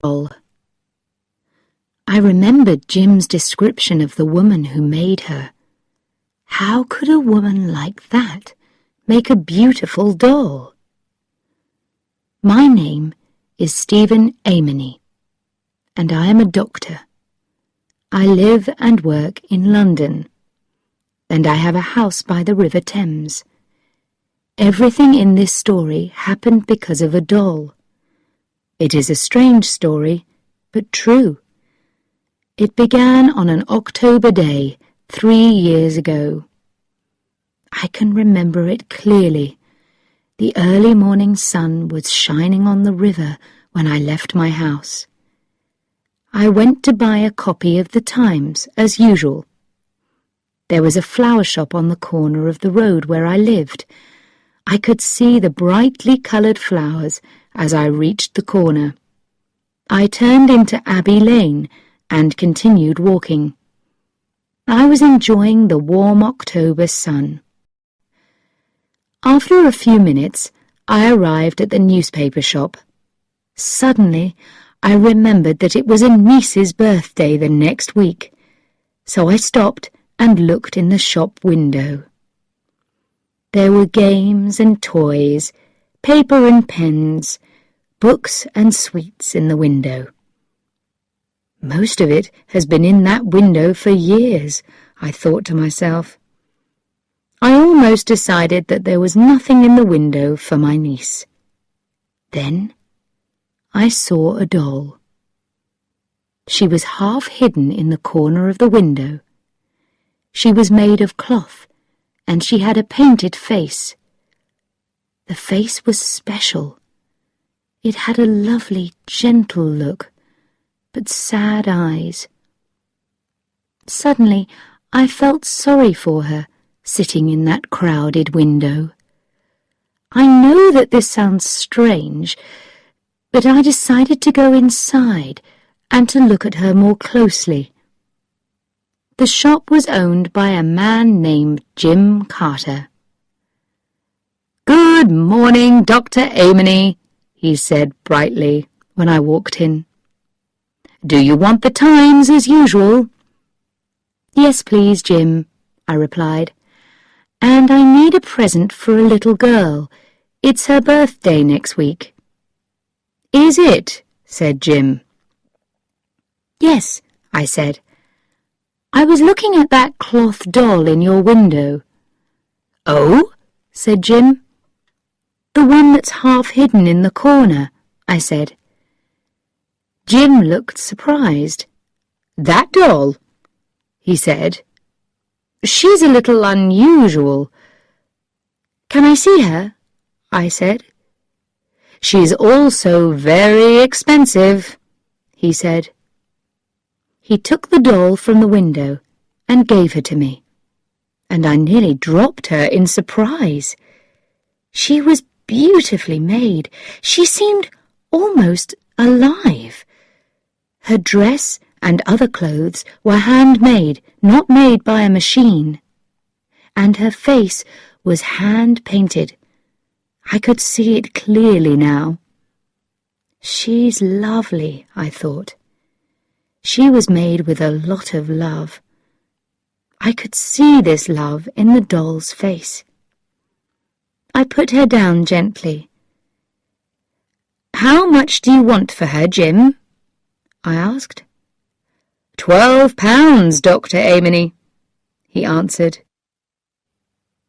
doll. I remembered Jim's description of the woman who made her. How could a woman like that make a beautiful doll? My name is Stephen Amony, and I am a doctor. I live and work in London, and I have a house by the River Thames. Everything in this story happened because of a doll. It is a strange story, but true. It began on an October day 3 years ago. I can remember it clearly. The early morning sun was shining on the river when I left my house. I went to buy a copy of the Times, as usual. There was a flower shop on the corner of the road where I lived. I could see the brightly coloured flowers as I reached the corner. I turned into Abbey Lane and continued walking. I was enjoying the warm October sun. After a few minutes, I arrived at the newspaper shop. Suddenly, I remembered that it was a niece's birthday the next week, so I stopped and looked in the shop window. There were games and toys, paper and pens, books and sweets in the window. Most of it has been in that window for years, I thought to myself. I almost decided that there was nothing in the window for my niece. Then I saw a doll. She was half hidden in the corner of the window. She was made of cloth, and she had a painted face. The face was special. It had a lovely, gentle look, but sad eyes. Suddenly, I felt sorry for her, sitting in that crowded window. I know that this sounds strange, but I decided to go inside and to look at her more closely. The shop was owned by a man named Jim Carter. "Good morning, Dr. Amony," he said brightly when I walked in. "Do you want the Times as usual?" "Yes, please, Jim," I replied. "And I need a present for a little girl. It's her birthday next week." "Is it?" said Jim. "Yes," I said. "I was looking at that cloth doll in your window." "Oh?" said Jim. "The one that's half hidden in the corner," I said. Jim looked surprised. "That doll?" he said. "She's a little unusual." "Can I see her?" I said. "She's also very expensive," he said. He took the doll from the window and gave her to me, and I nearly dropped her in surprise. She was beautifully made. She seemed almost alive. Her dress and other clothes were handmade, not made by a machine. And her face was hand-painted. I could see it clearly now. She's lovely, I thought. She was made with a lot of love. I could see this love in the doll's face. I put her down gently. "How much do you want for her, Jim?" I asked. £12, Dr. Amony," he answered.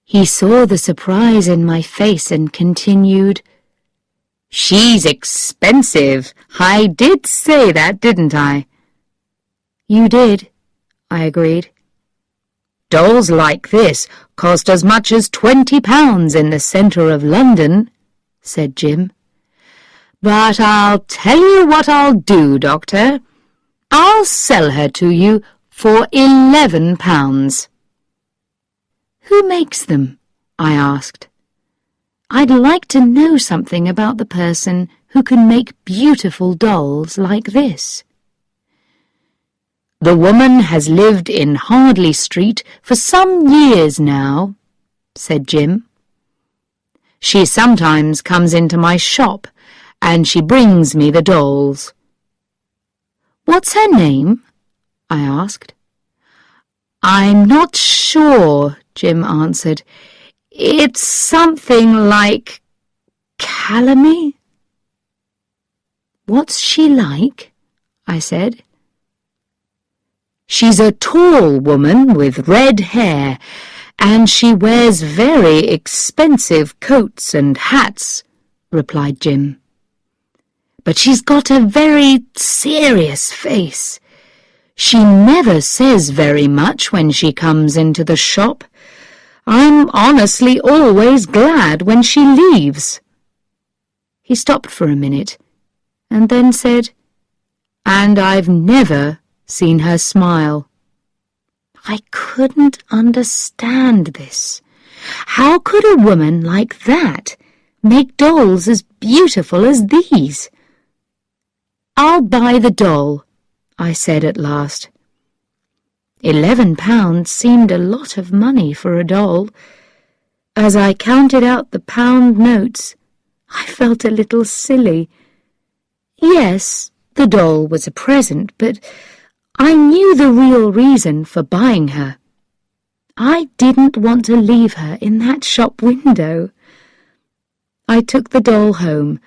He saw the surprise in my face and continued, "She's expensive. I did say that, didn't I?" "You did," I agreed. "Dolls like this cost as much as £20 in the centre of London," said Jim. "But I'll tell you what I'll do, Doctor. I'll sell her to you for £11. "Who makes them?" I asked. "I'd like to know something about the person who can make beautiful dolls like this." "The woman has lived in Hardley Street for some years now," said Jim. "She sometimes comes into my shop, and she brings me the dolls. "What's her name?" I asked. "I'm not sure," Jim answered. "It's something like Calamy." "What's she like?" I said. "She's a tall woman with red hair, and she wears very expensive coats and hats," replied Jim. "But she's got a very serious face. She never says very much when she comes into the shop. I'm honestly always glad when she leaves." He stopped for a minute, and then said, "And I've never seen her smile." I couldn't understand this. How could a woman like that make dolls as beautiful as these? "I'll buy the doll," I said at last. £11 seemed a lot of money for a doll. As I counted out the pound notes, I felt a little silly. Yes, the doll was a present, but I knew the real reason for buying her. I didn't want to leave her in that shop window. I took the doll home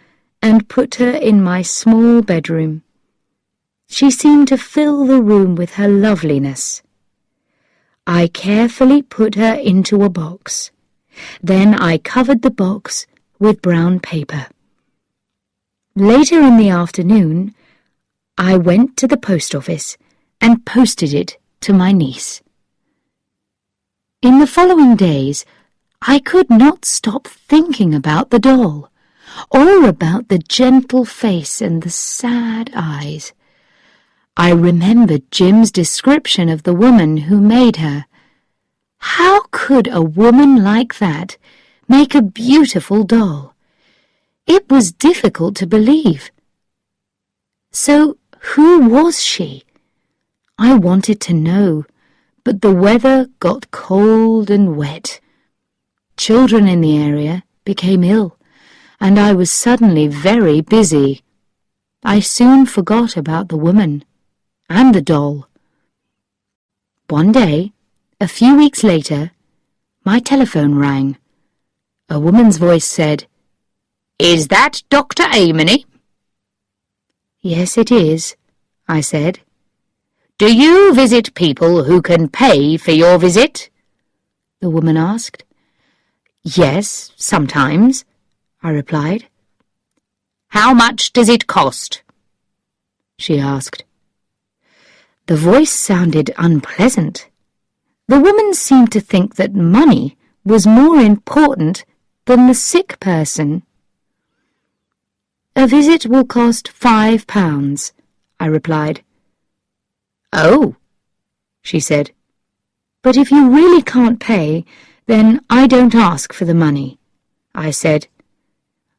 and put her in my small bedroom. She seemed to fill the room with her loveliness. I carefully put her into a box. Then I covered the box with brown paper. Later in the afternoon, I went to the post office and posted it to my niece. In the following days, I could not stop thinking about the doll, or about the gentle face and the sad eyes. I remembered Jim's description of the woman who made her. How could a woman like that make a beautiful doll? It was difficult to believe. So who was she? I wanted to know, but the weather got cold and wet. Children in the area became ill, and I was suddenly very busy. I soon forgot about the woman and the doll. One day, a few weeks later, my telephone rang. A woman's voice said, "Is that Dr. Amony?" "Yes, it is," I said. "Do you visit people who can pay for your visit?" the woman asked. "Yes, sometimes," I replied. "How much does it cost?" she asked. The voice sounded unpleasant. The woman seemed to think that money was more important than the sick person. "A visit will cost £5, I replied. "Oh," she said. "But if you really can't pay, then I don't ask for the money," I said.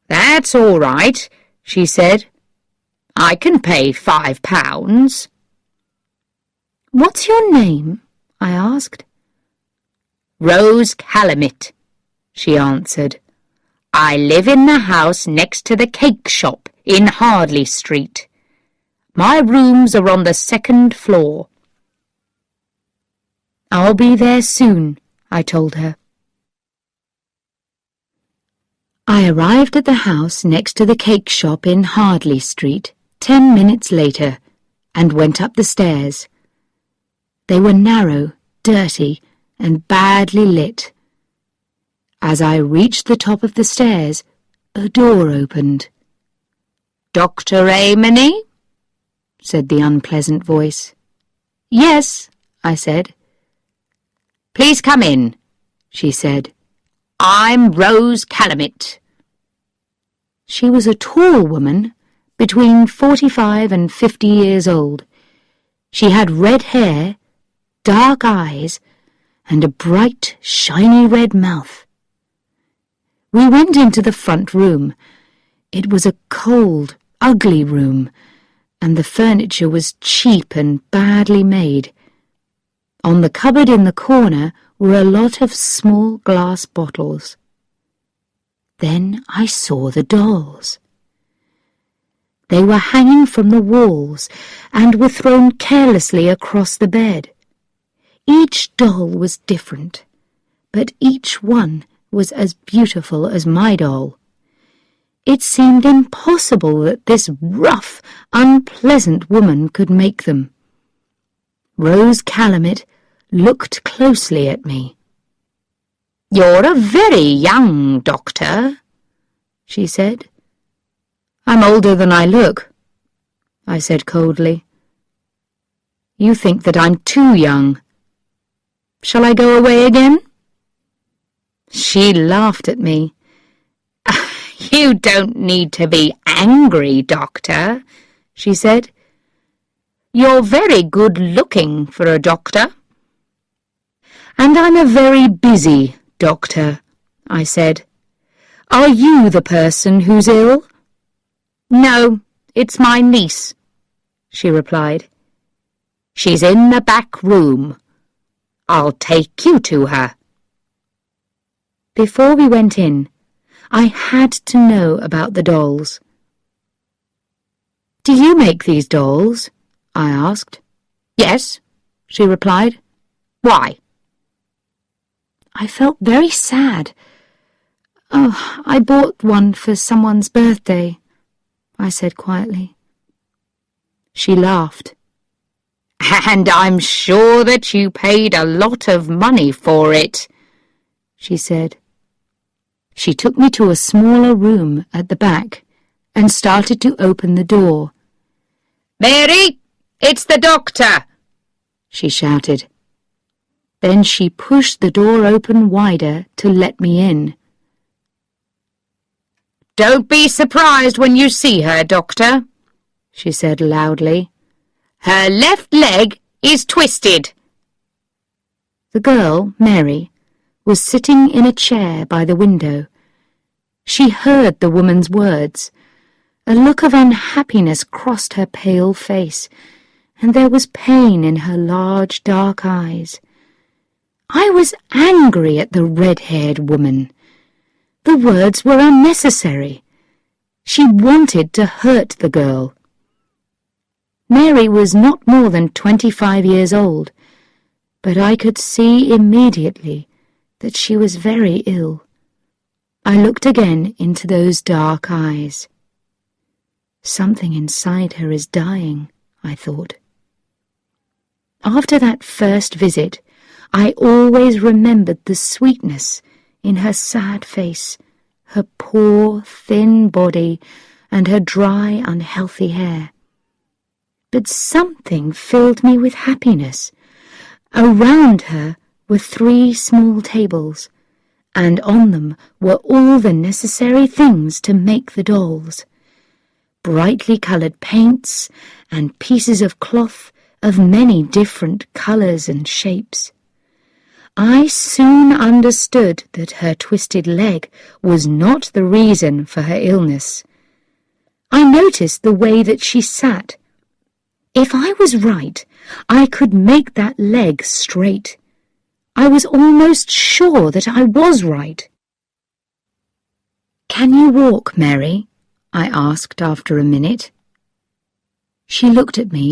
"That's all right," she said. "I can pay £5. "What's your name?" I asked. "Rose Calamit," she answered. "I live in the house next to the cake shop in Hardley Street. My rooms are on the 2nd floor. "I'll be there soon," I told her. I arrived at the house next to the cake shop in Hardley Street 10 minutes later and went up the stairs. They were narrow, dirty, and badly lit. As I reached the top of the stairs, a door opened. "Dr. Amony?" said the unpleasant voice. "Yes," I said. "Please come in," she said. "I'm Rose Calamit." She was a tall woman, between 45 and 50 years old. She had red hair, dark eyes, and a bright, shiny red mouth. We went into the front room. It was a cold, ugly room, and the furniture was cheap and badly made. On the cupboard in the corner were a lot of small glass bottles. Then I saw the dolls. They were hanging from the walls and were thrown carelessly across the bed. Each doll was different, but each one was as beautiful as my doll. It seemed impossible that this rough, unpleasant woman could make them. Rose Calumet looked closely at me. "You're a very young doctor," she said. "I'm older than I look," I said coldly. "You think that I'm too young. Shall I go away again?" She laughed at me. "You don't need to be angry, Doctor," she said. "You're very good-looking for a doctor." "And I'm a very busy doctor," I said. "Are you the person who's ill?" "No, it's my niece," she replied. "She's in the back room. I'll take you to her." Before we went in, I had to know about the dolls. "Do you make these dolls?" I asked. "Yes," she replied. "Why?" I felt very sad. "Oh, I bought one for someone's birthday," I said quietly. She laughed. "And I'm sure that you paid a lot of money for it," she said. She took me to a smaller room at the back and started to open the door. "Mary, it's the doctor!" she shouted. Then she pushed the door open wider to let me in. "Don't be surprised when you see her, Doctor," she said loudly. "Her left leg is twisted." The girl, Mary, was sitting in a chair by the window. She heard the woman's words. A look of unhappiness crossed her pale face, and there was pain in her large dark eyes. I was angry at the red-haired woman. The words were unnecessary. She wanted to hurt the girl. Mary was not more than 25 years old, but I could see immediately that she was very ill. I looked again into those dark eyes. Something inside her is dying, I thought. After that first visit, I always remembered the sweetness in her sad face, her poor, thin body, and her dry, unhealthy hair. But something filled me with happiness. Around her were 3 small tables, and on them were all the necessary things to make the dolls. Brightly coloured paints and pieces of cloth of many different colours and shapes. I soon understood that her twisted leg was not the reason for her illness. I noticed the way that she sat. If I was right, I could make that leg straight. I was almost sure that I was right. "Can you walk, Mary?" I asked after a minute. She looked at me,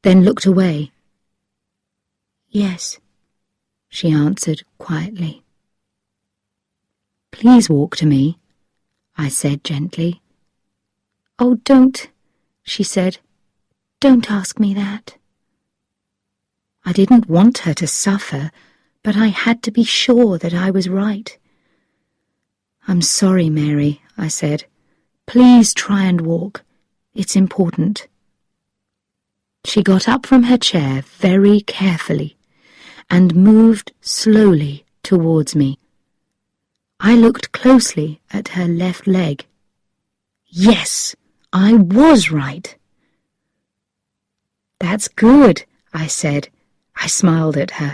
then looked away. "Yes," she answered quietly. "Please walk to me," I said gently. "Oh, don't," she said. "Don't ask me that." I didn't want her to suffer, but I had to be sure that I was right. "I'm sorry, Mary," I said. "Please try and walk. It's important." She got up from her chair very carefully and moved slowly towards me. I looked closely at her left leg. Yes, I was right. "That's good," I said. I smiled at her.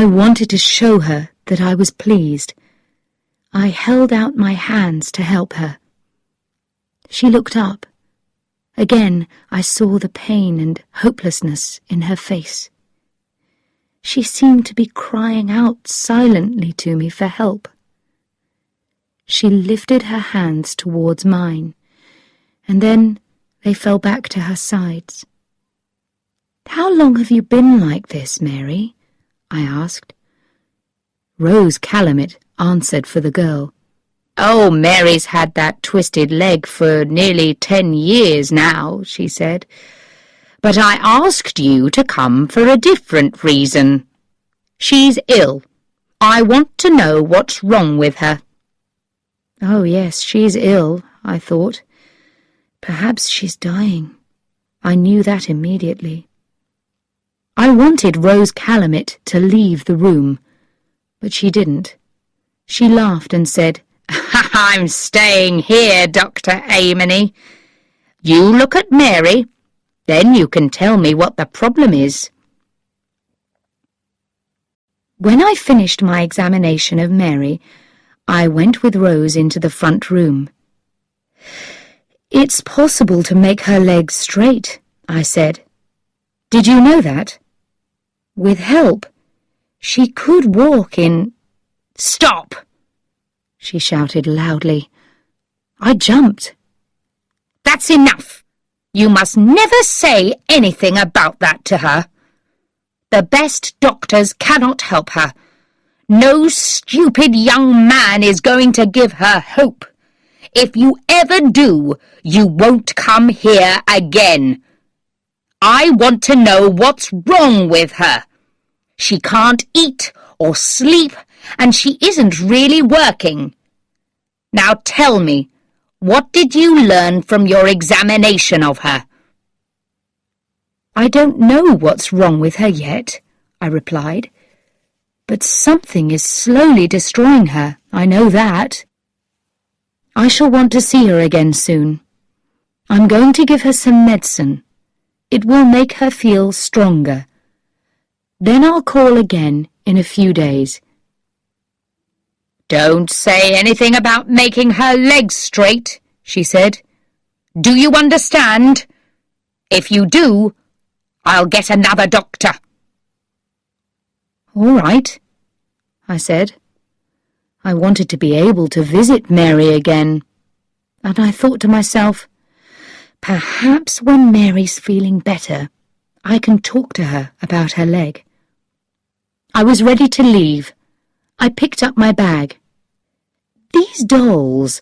I wanted to show her that I was pleased. I held out my hands to help her. She looked up. Again I saw the pain and hopelessness in her face. She seemed to be crying out silently to me for help. She lifted her hands towards mine, and then they fell back to her sides. "How long have you been like this, Mary?" I asked. Rose Calumet answered for the girl. "Oh, Mary's had that twisted leg for nearly 10 years now," she said. "But I asked you to come for a different reason. She's ill. I want to know what's wrong with her." "Oh, yes, she's ill," I thought. "Perhaps she's dying." I knew that immediately. I wanted Rose Calumet to leave the room, but she didn't. She laughed and said, "I'm staying here, Dr. Amony. You look at Mary, then you can tell me what the problem is." When I finished my examination of Mary, I went with Rose into the front room. "It's possible to make her legs straight," I said. "Did you know that? With help, she could walk in—" "Stop!" she shouted loudly. I jumped. "That's enough! You must never say anything about that to her. The best doctors cannot help her. No stupid young man is going to give her hope. If you ever do, you won't come here again. I want to know what's wrong with her. She can't eat or sleep, and she isn't really working. Now tell me, what did you learn from your examination of her?" "I don't know what's wrong with her yet," I replied. "But something is slowly destroying her, I know that. I shall want to see her again soon. I'm going to give her some medicine. It will make her feel stronger. Then I'll call again in a few days." "Don't say anything about making her legs straight," she said. "Do you understand? If you do, I'll get another doctor." "All right," I said. I wanted to be able to visit Mary again, and I thought to myself, perhaps when Mary's feeling better, I can talk to her about her leg. I was ready to leave. I picked up my bag. "These dolls,"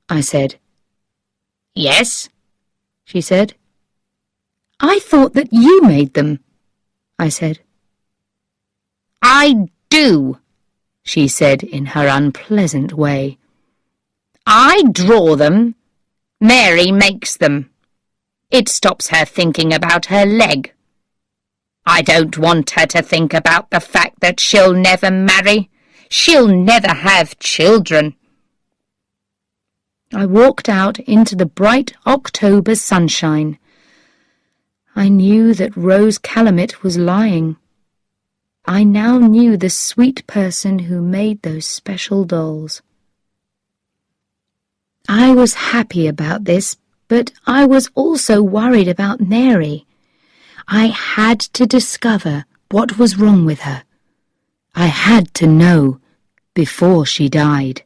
I said. "Yes," she said. "I thought that you made them," I said. "I do," she said in her unpleasant way. "I draw them. Mary makes them. It stops her thinking about her leg. I don't want her to think about the fact that she'll never marry. She'll never have children." I walked out into the bright October sunshine. I knew that Rose Calumet was lying. I now knew the sweet person who made those special dolls. I was happy about this, but I was also worried about Mary. I had to discover what was wrong with her. I had to know before she died.